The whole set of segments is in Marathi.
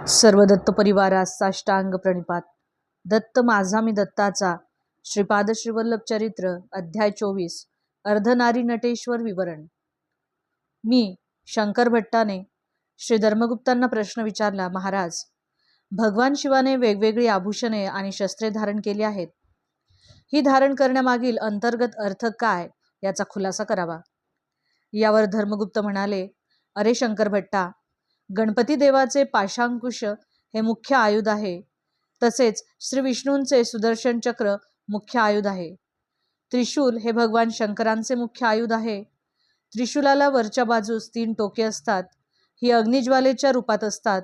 सर्व दत्त परिवारास साष्टांग प्रणिपात. दत्त माझा मी दत्ताचा. श्रीपाद श्रीवल्लभ चरित्र अध्याय 24. अर्धनारी नटेश्वर विवरण. मी शंकर भट्टाने श्री धर्मगुप्तांना प्रश्न विचारला, महाराज, भगवान शिवाने वेगवेगळी आभूषणे आणि शस्त्रे धारण केली आहेत. ही धारण करण्यामागील अंतर्गत अर्थ काय याचा खुलासा करावा. यावर धर्मगुप्त म्हणाले, अरे शंकर भट्टा, गणपती देवाचे पाशांकुश हे मुख्य आयुध आहे. तसेच श्री विष्णूंचे सुदर्शन चक्र मुख्य आयुध आहे. त्रिशूल हे भगवान शंकरांचे मुख्य आयुध आहे. त्रिशूलाला वरच्या बाजूस 3 टोके असतात. ही अग्निज्वालेच्या रूपात असतात.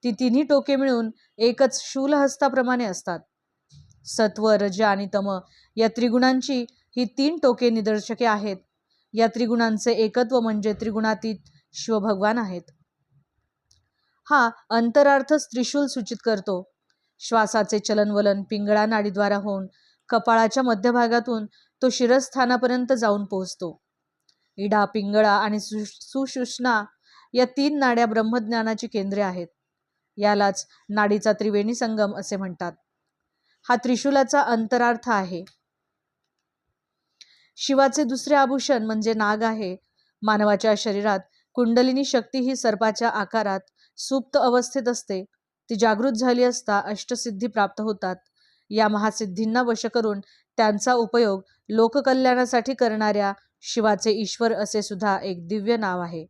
ती तिन्ही टोके मिळून एकच शूलहस्ताप्रमाणे असतात. सत्व, रज आणि तम या त्रिगुणांची ही 3 टोके निदर्शके आहेत. या त्रिगुणांचे एकत्व म्हणजे त्रिगुणातीत शिवभगवान आहेत. हा अंतरार्थच त्रिशूल सूचित करतो. श्वासाचे चलनवलन पिंगळा नाडीद्वारा होऊन कपाळाच्या मध्यभागातून तो शिरस्थानापर्यंत जाऊन पोहोचतो. इडा, पिंगळा आणि सुषुम्ना या 3 नाड्या ब्रह्मज्ञानाची केंद्रे आहेत. यालाच नाडीचा त्रिवेणी संगम असे म्हणतात. हा त्रिशूलाचा अंतरार्थ आहे. शिवाचे दुसरे आभूषण म्हणजे नाग आहे. मानवाच्या शरीरात कुंडलिनी शक्ती ही सर्पाच्या आकारात सुप्त अवस्थेत असते. ती जागृत झाली असता अष्टसिद्धी प्राप्त होतात. या महासिद्धींना वश करून त्यांचा उपयोग लोककल्याणासाठी करणाऱ्या शिवाचे ईश्वर असे सुद्धा एक दिव्य नाव आहे.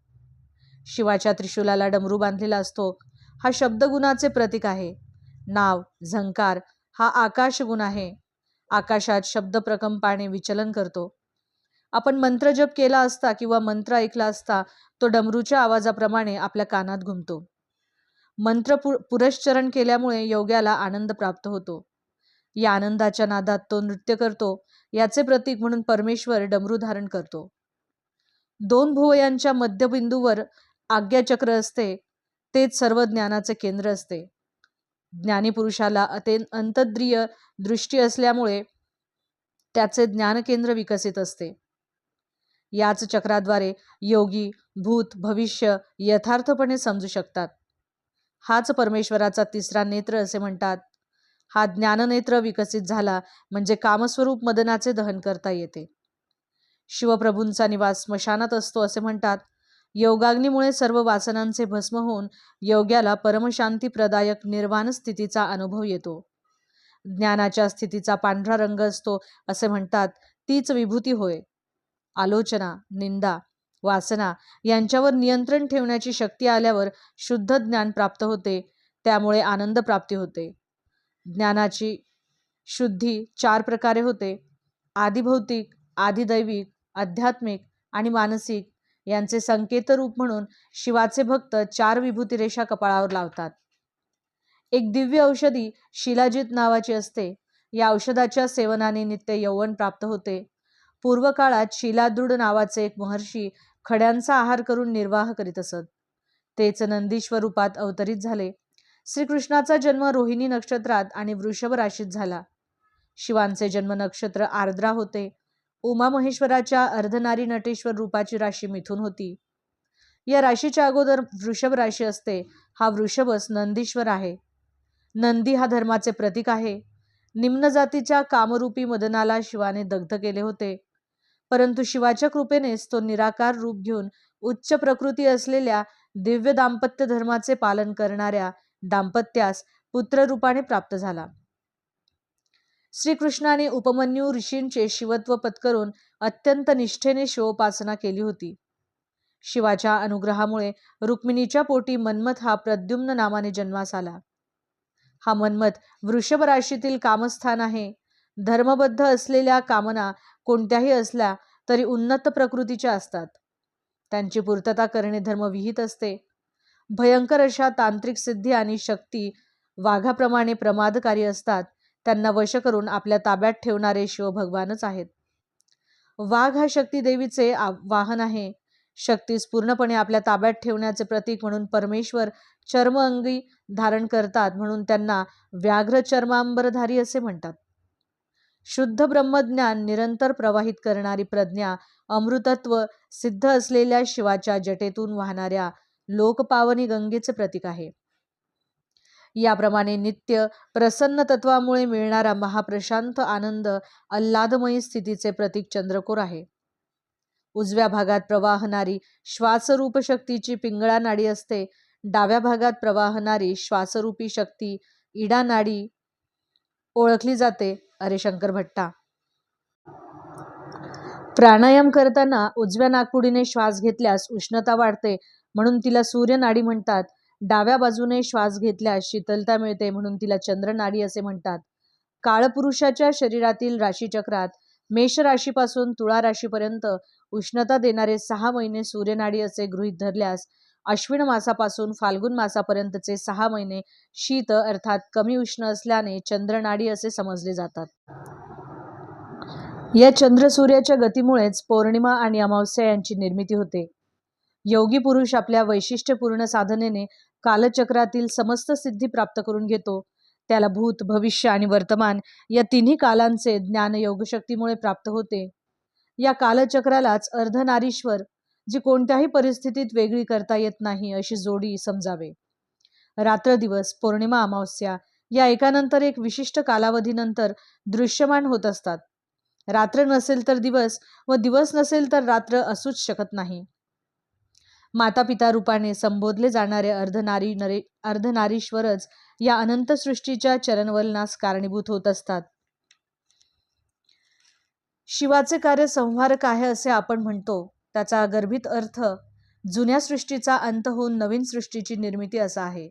शिवाच्या त्रिशूलाला डमरू बांधलेला असतो. हा शब्दगुणाचे प्रतीक आहे. नाव, झंकार हा आकाश गुण आहे. आकाशात शब्द प्रकंपाने विचलन करतो. आपण मंत्र जप केला असता किंवा मंत्र ऐकला असता तो डमरूच्या आवाजाप्रमाणे आपल्या कानात घुमतो. मंत्र पुरश्चरण केल्यामुळे योग्याला आनंद प्राप्त होतो. या आनंदाच्या नादात तो नृत्य करतो. याचे प्रतीक म्हणून परमेश्वर डमरू धारण करतो. 2 भुवयांच्या मध्यबिंदूवर आज्ञाचक्र असते. तेच सर्व ज्ञानाचे केंद्र असते. ज्ञानी पुरुषाला अंतद्रिय दृष्टी असल्यामुळे त्याचे ज्ञानकेंद्र विकसित असते. याच चक्राद्वारे योगी भूत भविष्य यथार्थपणे समजू शकतात. हाच परमेश्वराचा 3रा नेत्र असे म्हणतात. हा ज्ञाननेत्र विकसित झाला म्हणजे कामस्वरूप मदनाचे दहन करता येते. शिवप्रभूंचा निवास स्मशानात असतो असे म्हणतात. योगाग्नीमुळे सर्व वासनांचे भस्म होऊन योग्याला परमशांतीप्रदायक निर्वाण स्थितीचा अनुभव येतो. ज्ञानाच्या स्थितीचा पांढरा रंग असतो असे म्हणतात. तीच विभूती होय. आलोचना, निंदा, वासना यांच्यावर नियंत्रण ठेवण्याची शक्ती आल्यावर शुद्ध ज्ञान प्राप्त होते. त्यामुळे आनंद प्राप्ती होते. ज्ञानाची शुद्धी 4 प्रकारे होते. आदिभौतिक, आदिदैविक, आध्यात्मिक आणि मानसिक यांचे संकेतरूप म्हणून शिवाचे भक्त 4 विभूती रेषा कपाळावर लावतात. एक दिव्य औषधी शिलाजीत नावाची असते. या औषधाच्या सेवनाने नित्य यौवन प्राप्त होते. पूर्वकाळात शिलादृढ नावाचे एक महर्षी खड्यांचा आहार करून निर्वाह करीत असत. तेच नंदीश्वर रूपात अवतरित झाले. श्रीकृष्णाचा जन्म रोहिणी नक्षत्रात आणि वृषभ राशीत झाला. शिवांचे जन्म नक्षत्र आर्द्रा होते. उमामहेश्वराच्या अर्धनारी नटेश्वर रूपाची राशी मिथुन होती. या राशीच्या अगोदर वृषभ राशी असते. हा वृषभच नंदीश्वर आहे. नंदी हा धर्माचे प्रतीक आहे. निम्न जातीच्या कामरूपी मदनाला शिवाने दग्ध केले होते. परंतु शिवाच्या कृपेनेच तो निराकार रूप घेऊन उच्च प्रकृती असलेल्या दिव्य दाम्पत्य धर्माचे पालन करणाऱ्या दाम्पत्यास पुत्ररूपाने प्राप्त झाला. श्रीकृष्णाने उपमन्यू ऋषींचे शिवत्व पत्करून अत्यंत निष्ठेने शिवोपासना केली होती. शिवाच्या अनुग्रहामुळे रुक्मिणीच्या पोटी मन्मथ हा प्रद्युम्न नावाने जन्मास आला. हा मन्मथ वृषभ राशीतील कामस्थान आहे. धर्मबद्ध असलेल्या कामना कोणत्याही असल्या तरी उन्नत प्रकृतीच्या असतात. त्यांची पूर्तता करणे धर्मविहित असते. भयंकर अशा तांत्रिक सिद्धी आणि शक्ती वाघाप्रमाणे प्रमादकारी असतात. त्यांना वश करून आपल्या ताब्यात ठेवणारे शिवभगवानच आहेत. वाघ हा शक्ती देवीचे वाहन आहे. शक्तीस पूर्णपणे आपल्या ताब्यात ठेवण्याचे प्रतीक म्हणून परमेश्वर चर्म अंगी धारण करतात. म्हणून त्यांना व्याघ्र चर्मांबरधारी असे म्हणतात. शुद्ध ब्रह्मज्ञान निरंतर प्रवाहित करणारी प्रज्ञा अमृतत्व सिद्ध असलेल्या शिवाच्या जटेतून वाहणाऱ्या लोकपावनी गंगेचे प्रतीक आहे. याप्रमाणे नित्य प्रसन्न तत्वामुळे मिळणारा महाप्रशांत आनंद आल्हादमयी स्थितीचे प्रतीक चंद्रकोर आहे. उजव्या भागात प्रवाहणारी श्वासरूप शक्तीची पिंगळा नाडी असते. डाव्या भागात प्रवाहणारी श्वासरूपी शक्ती इडा नाडी ओळखली जाते. अरे शंकर भट्टा. प्राणायाम करताना उजव्या नाकपुडीने श्वास घेतल्यास उष्णता वाढते म्हणून तिला सूर्य नाडी म्हणतात. डाव्या बाजूने श्वास घेतल्यास शीतलता मिळते म्हणून तिला चंद्र नाडी असे म्हणतात. काळपुरुषाच्या शरीरातील राशीचक्रात मेष राशीपासून तुळा राशीपर्यंत उष्णता देणारे 6 महिने सूर्यनाडी असे गृहीत धरल्यास अश्विन मासापासून फाल्गुन मासापर्यंतचे 6 महिने शीत अर्थात कमी उष्ण असल्याने चंद्रनाडी असे समजले जातात. या चंद्र सूर्याच्या गतीमुळेच पौर्णिमा आणि अमावस्या यांची निर्मिती होते. योगी पुरुष आपल्या वैशिष्ट्यपूर्ण साधनेने कालचक्रातील समस्त सिद्धी प्राप्त करून घेतो. त्याला भूत, भविष्य आणि वर्तमान या तिन्ही कालांचे ज्ञान योगशक्तीमुळे प्राप्त होते. या कालचक्रालाच अर्धनारीश्वर, जी कोणत्याही परिस्थितीत वेगळी करता येत नाही अशी जोडी समजावे. रात्र दिवस, पौर्णिमा, अमावस्या या एकानंतर एक विशिष्ट कालावधीनंतर दृश्यमान होत असतात. रात्र नसेल तर दिवस व दिवस नसेल तर रात्र असूच शकत नाही. माता पिता रूपाने संबोधले जाणारे अर्धनारीश्वरच या अनंत सृष्टीच्या चलनवलनास कारणीभूत होत असतात. शिवाचे कार्य संहारक आहे असे आपण म्हणतो. त्याचा गर्भित अर्थ जुन्या सृष्टीचा अंत होऊन नवीन सृष्टीची निर्मिती असा आहे.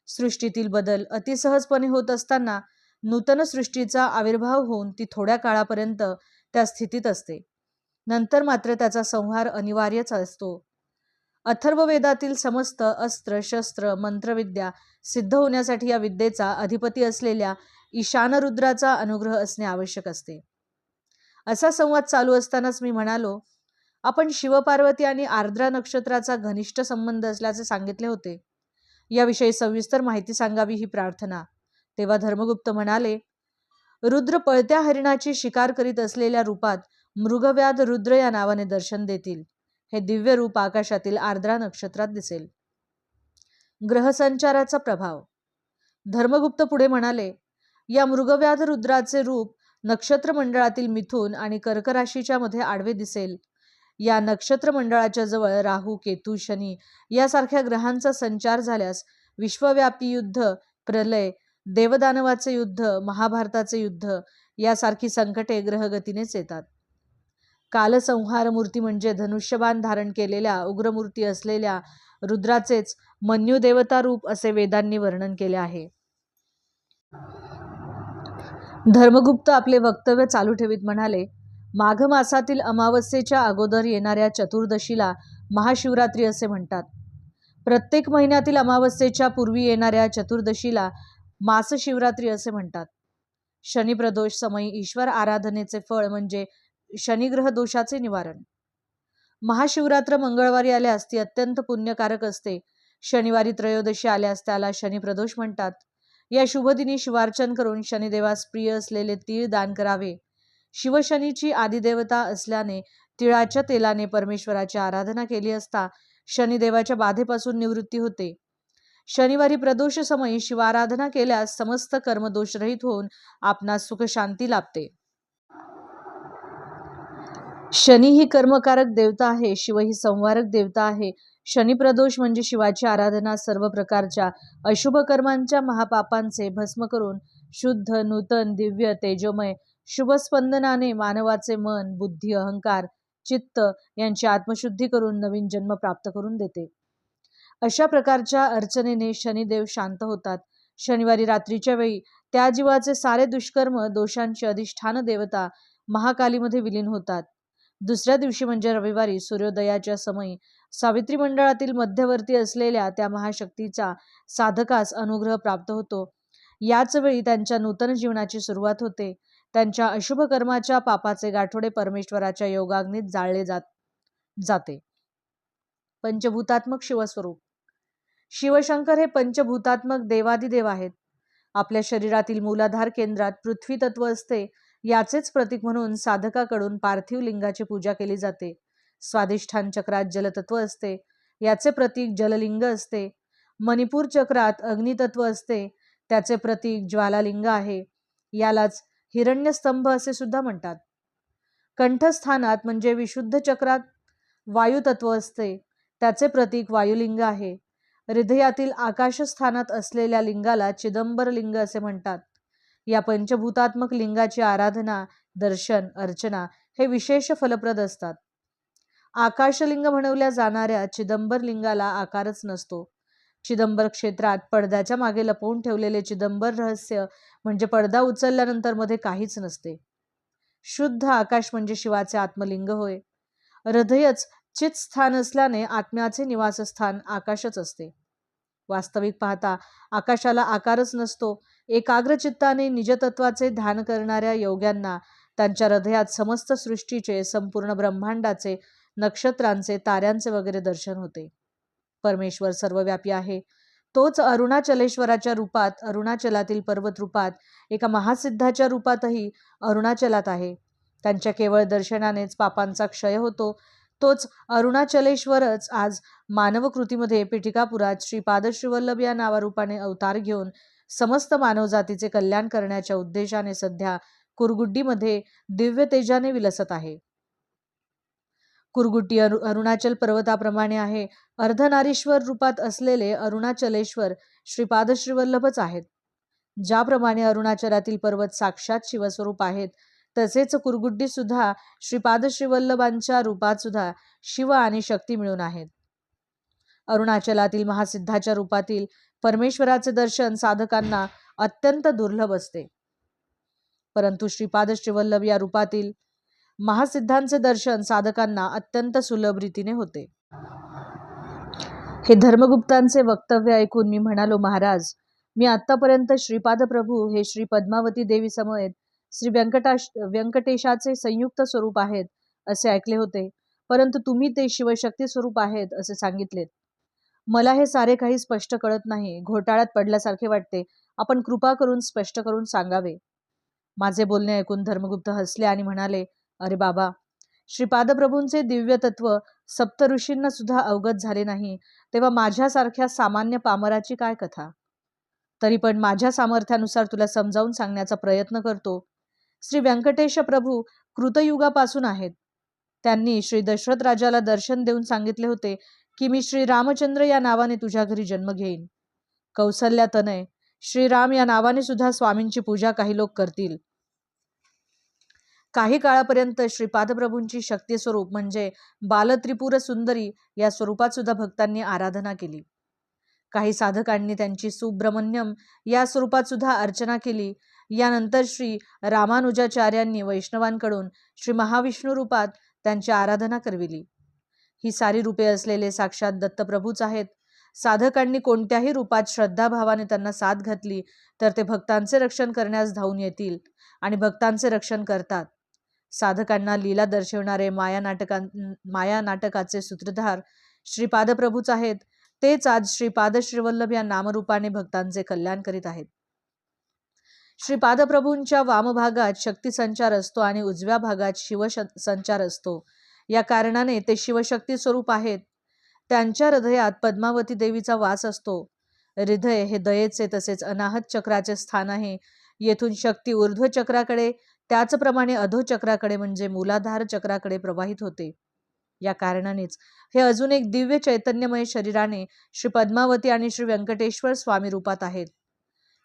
सृष्टीतील बदल अतिसहजपणे होत असताना नूतन सृष्टीचा आविर्भाव होऊन ती थोड्या काळापर्यंत त्या स्थितीत असते. नंतर मात्र त्याचा संहार अनिवार्यच असतो. अथर्ववेदातील समस्त अस्त्र शस्त्र मंत्रविद्या सिद्ध होण्यासाठी या विद्येचा अधिपती असलेल्या ईशान रुद्राचा अनुग्रह असणे आवश्यक असते. असा संवाद चालू असतानाच मी म्हणालो, आपण शिवपार्वती आणि आर्द्रा नक्षत्राचा घनिष्ठ संबंध असल्याचे सांगितले होते. याविषयी सविस्तर माहिती सांगावी ही प्रार्थना. तेव्हा धर्मगुप्त म्हणाले, रुद्र पळत्या हरिणाची शिकार करीत असलेल्या रूपात मृगव्याध रुद्र या नावाने दर्शन देतील. हे दिव्य रूप आकाशातील आर्द्रा नक्षत्रात दिसेल. ग्रहसंचाराचा प्रभाव. धर्मगुप्त पुढे म्हणाले, या मृगव्याध रुद्राचे रूप नक्षत्र मंडळातील मिथुन आणि कर्क राशीच्या मध्ये आडवे दिसेल. या नक्षत्र मंडळाच्या जवळ राहू, केतू, शनी यासारख्या ग्रहांचा संचार झाल्यास विश्वव्यापी युद्ध, प्रलय, देवदानवाचे युद्ध, महाभारताचे युद्ध यासारखी संकटे ग्रहगतीनेच येतात. कालसंहार मूर्ती म्हणजे धनुष्यबाण धारण केलेल्या उग्रमूर्ती असलेल्या रुद्राचेच मन्यू देवता रूप असे वेदांनी वर्णन केले आहे. धर्मगुप्त आपले वक्तव्य चालू ठेवीत म्हणाले, माघ मासातील अमावस्येच्या अगोदर येणाऱ्या चतुर्दशीला महाशिवरात्री असे म्हणतात. प्रत्येक महिन्यातील अमावस्येच्या पूर्वी येणाऱ्या चतुर्दशीला मासशिवरात्री असे म्हणतात. शनिप्रदोष समयी ईश्वर आराधनेचे फळ म्हणजे शनिग्रह दोषाचे निवारण. महाशिवरात्र मंगळवारी आल्यास ती अत्यंत पुण्यकारक असते. शनिवारी त्रयोदशी आल्यास त्याला शनिप्रदोष म्हणतात. या शुभदिनी शिवार्चन करून शनिदेवास प्रिय असलेले तीळ दान करावे. शिवशनीची आदिदेवता असल्याने तिळाच्या तेलाने परमेश्वराची आराधना केली असता शनिदेवाच्या बाधेपासून निवृत्ती होते. शनिवारी प्रदोष समयी शिवाराधना केल्यास समस्त कर्मदोषरहित होऊन आपणास सुख शांती लाभते. शनी ही कर्मकारक देवता आहे. शिव ही संवारक देवता आहे. शनिप्रदोष म्हणजे शिवाची आराधना सर्व प्रकारच्या अशुभ कर्मांच्या महापापांचे भस्म करून शुद्ध, नूतन, दिव्य, तेजोमय शुभस्पंदनाने मानवाचे मन, बुद्धी, अहंकार, चित्त यांची आत्मशुद्धी करून नवीन जन्म प्राप्त करून देते. अशा प्रकारच्या अर्चनेने शनिदेव शांत होतात. शनिवारी रात्रीच्या वेळी त्या जीवाचे सारे दुष्कर्म दोषांची अधिष्ठान देवता महाकालीमध्ये विलीन होतात. दुसऱ्या दिवशी म्हणजे रविवारी सूर्योदयाच्या समयी सावित्री मंडळातील मध्यवर्ती असलेल्या त्या महाशक्तीचा साधकास अनुग्रह प्राप्त होतो. याच वेळी त्यांच्या नूतन जीवनाची सुरुवात होते. त्यांच्या अशुभ कर्माच्या पापाचे गाठोडे परमेश्वराच्या योगाग्नीत जाळले जाते. पंचभूतात्मक शिवस्वरूप. शिवशंकर हे पंचभूतात्मक देवादिदेव आहेत. आपल्या शरीरातील मूलाधार केंद्रात पृथ्वी तत्व असते. याचेच प्रतीक म्हणून साधकाकडून पार्थिव लिंगाची पूजा केली जाते. स्वादिष्ठान चक्रात जलतत्व असते. याचे प्रतीक जललिंग असते. मणिपूर चक्रात अग्नितत्व असते, त्याचे प्रतीक ज्वालालिंग आहे. यालाच हिरण्यस्तंभ असे सुद्धा म्हणतात. कंठस्थानात म्हणजे विशुद्ध चक्रात वायुतत्व असते, त्याचे प्रतीक वायुलिंग आहे. हृदयातील आकाशस्थानात असलेल्या लिंगाला चिदंबर लिंग असे म्हणतात. या पंचभूतात्मक लिंगाची आराधना, दर्शन, अर्चना हे विशेष फलप्रद असतात. आकाशलिंग म्हणवल्या जाणाऱ्या चिदंबर लिंगाला आकारच नसतो. चिदंबर क्षेत्रात पडद्याच्या मागे लपवून ठेवलेले चिदंबर रहस्य म्हणजे पडदा उचलल्यानंतर मध्ये काहीच नसते. शुद्ध आकाश म्हणजे शिवाचे आत्मलिंग होय. हृदयच चित स्थान असल्याने आत्म्याचे निवासस्थान आकाशच असते. वास्तविक पाहता आकाशाला आकारच नसतो. एकाग्र चित्ताने निजतत्वाचे ध्यान करणाऱ्या योग्यांना त्यांच्या हृदयात समस्त सृष्टीचे, संपूर्ण ब्रह्मांडाचे, नक्षत्रांचे, ताऱ्यांचे वगैरे दर्शन होते. परमेश्वर सर्वव्यापी आहे. तोच अरुणाचलेश्वराच्या रूपात, अरुणाचलातील पर्वत रूपात, एका महासिद्धाच्या रूपातही अरुणाचलात आहे. त्यांच्या केवळ दर्शनानेच पापांचा क्षय होतो. तोच अरुणाचलेश्वरच आज मानव कृतीमध्ये पिठिकापुरात श्रीपाद श्रीवल्लभ या नावारूपाने अवतार घेऊन समस्त मानवजातीचे कल्याण करण्याच्या उद्देशाने सध्या कुरगुड्डीमध्ये दिव्य तेजाने विलसत आहे. कुरगुड्डी अरुणाचल पर्वताप्रमाणे आहे. अर्धनारीश्वर रूपात असलेले अरुणाचलेश्वर श्रीपाद श्रीवल्लभच आहेत. ज्याप्रमाणे अरुणाचलातील पर्वत साक्षात शिवस्वरूप आहेत, तसेच कुरगुड्डी सुद्धा श्रीपाद श्रीवल्लभांच्या रूपात सुद्धा शिव आणि शक्ती मिळून आहेत. अरुणाचलातील महासिद्धाच्या रूपातील परमेश्वराचे दर्शन साधकांना अत्यंत दुर्लभ असते, परंतु श्रीपाद श्रीवल्लभ या रूपातील महासिद्धांचे दर्शन साधकांना अत्यंत सुलभ रीतीने होते. हे धर्मगुप्तांचे वक्तव्य ऐकून मी म्हणालो, महाराज, मी आतापर्यंत श्रीपाद प्रभू हे श्री पद्मावती देवी समेत श्री व्यंकटेशाचे संयुक्त स्वरूप आहेत असे ऐकले होते, परंतु तुम्ही ते शिवशक्ती स्वरूप आहेत असे सांगितलेत. मला हे सारे काही स्पष्ट कळत नाही. घोटाळ्यात पडल्यासारखे वाटते. आपण कृपा करून स्पष्ट करून सांगावे. माझे बोलणे ऐकून धर्मगुप्त हसले आणि म्हणाले, अरे बाबा, श्रीपाद प्रभूंचे दिव्य तत्व सप्त ऋषींना सुद्धा अवगत झाले नाही, तेव्हा माझ्यासारख्या सामान्य पामराची काय कथा. तरी पण माझ्या सामर्थ्यानुसार तुला समजावून सांगण्याचा प्रयत्न करतो. श्री व्यंकटेश प्रभू कृतयुगापासून आहेत. त्यांनी श्री दशरथ राजाला दर्शन देऊन सांगितले होते की मी श्री रामचंद्र या नावाने तुझ्या घरी जन्म घेईन. कौसल्या तनय श्रीराम या नावाने सुद्धा स्वामींची पूजा काही लोक करतील. काही काळापर्यंत श्रीपाद प्रभूंची शक्ती स्वरूप म्हणजे बालत्रिपुर सुंदरी या स्वरूपात सुद्धा भक्तांनी आराधना केली. काही साधकांनी त्यांची सुब्रमण्यम या स्वरूपात सुद्धा अर्चना केली. यानंतर श्री रामानुजाचार्यांनी वैष्णवांकडून श्री महाविष्णू रूपात त्यांची आराधना करविली. ही सारी रूपे असलेले साक्षात दत्तप्रभूच आहेत. साधकांनी कोणत्याही रूपात श्रद्धाभावाने त्यांना साथ घातली तर ते भक्तांचे रक्षण करण्यास धावून येतील आणि भक्तांचे रक्षण करतात. साधकांना लीला दर्शवणारे माया नाटकाचे सूत्रधार श्रीपाद प्रभूच आहेत. तेच आज श्रीपाद श्रीवल्लभ या नामरूपाने भक्तांचे कल्याण करीत आहेत. श्रीपाद प्रभूंच्या वामभागात शक्ती संचार असतो आणि उजव्या भागात शिव संचार असतो. या कारणाने ते शिवशक्ती स्वरूप आहेत. त्यांच्या हृदयात पद्मावती देवीचा वास असतो. हृदय हे दयेचे तसेच अनाहत चक्राचे स्थान आहे. येथून शक्ती ऊर्ध्व चक्राकडे, त्याचप्रमाणे अधो चक्राकडे म्हणजे मूलाधार चक्राकडे प्रवाहित होते. या कारणानेच हे अजून एक दिव्य चैतन्यमय शरीराने श्री पद्मावती आणि श्री व्यंकटेश्वर स्वामी रूपात आहेत.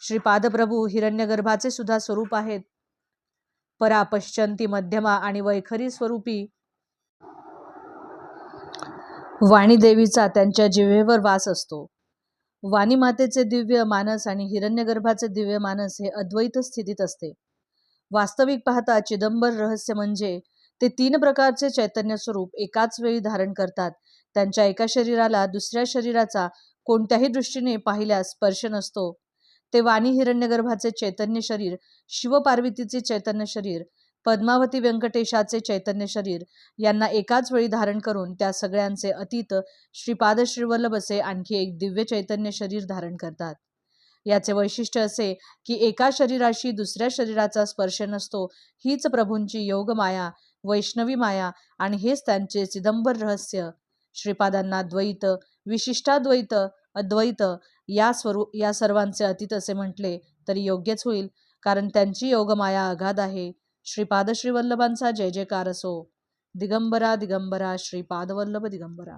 श्रीपाद प्रभू हिरण्यगर्भाचे सुद्धा स्वरूप आहेत. परा, पश्चंती, मध्यमा आणि वैखरी स्वरूपी वाणी देवीचा त्यांच्या जिव्हेवर वास असतो. वाणी मातेचे दिव्य मानस आणि हिरण्यगर्भाचे दिव्य मानस हे अद्वैत स्थितीत असते. वास्तविक पाहता चिदंबर रहस्य म्हणजे ते 3 प्रकारचे चैतन्य स्वरूप एकाच वेळी धारण करतात. त्यांच्या एका शरीराला दुसऱ्या शरीराचा कोणत्याही दृष्टीने पाहिल्यास स्पर्श नसतो. ते वाणी हिरण्यगर्भाचे चैतन्य शरीर, शिवपार्वतीचे चैतन्य शरीर, पद्मावती व्यंकटेशाचे चैतन्य शरीर यांना एकाच वेळी धारण करून त्या सगळ्यांचे अतीत श्रीपाद श्रीवल्लभ असे आणखी एक दिव्य चैतन्य शरीर धारण करतात. याचे वैशिष्ट्य असे की एका शरीराशी दुसऱ्या शरीराचा स्पर्श नसतो. हीच प्रभूंची योग माया, वैष्णवी माया आणि हेच त्यांचे चिदंबर रहस्य. श्रीपादांना द्वैत, विशिष्टाद्वैत, अद्वैत या सर्वांचे अतीत असे म्हटले तरी योग्यच होईल, कारण त्यांची योगमाया अगाध आहे. श्रीपाद श्रीवल्लभांचा जय जयकार असो. दिगंबरा दिगंबरा श्रीपादवल्लभ दिगंबरा.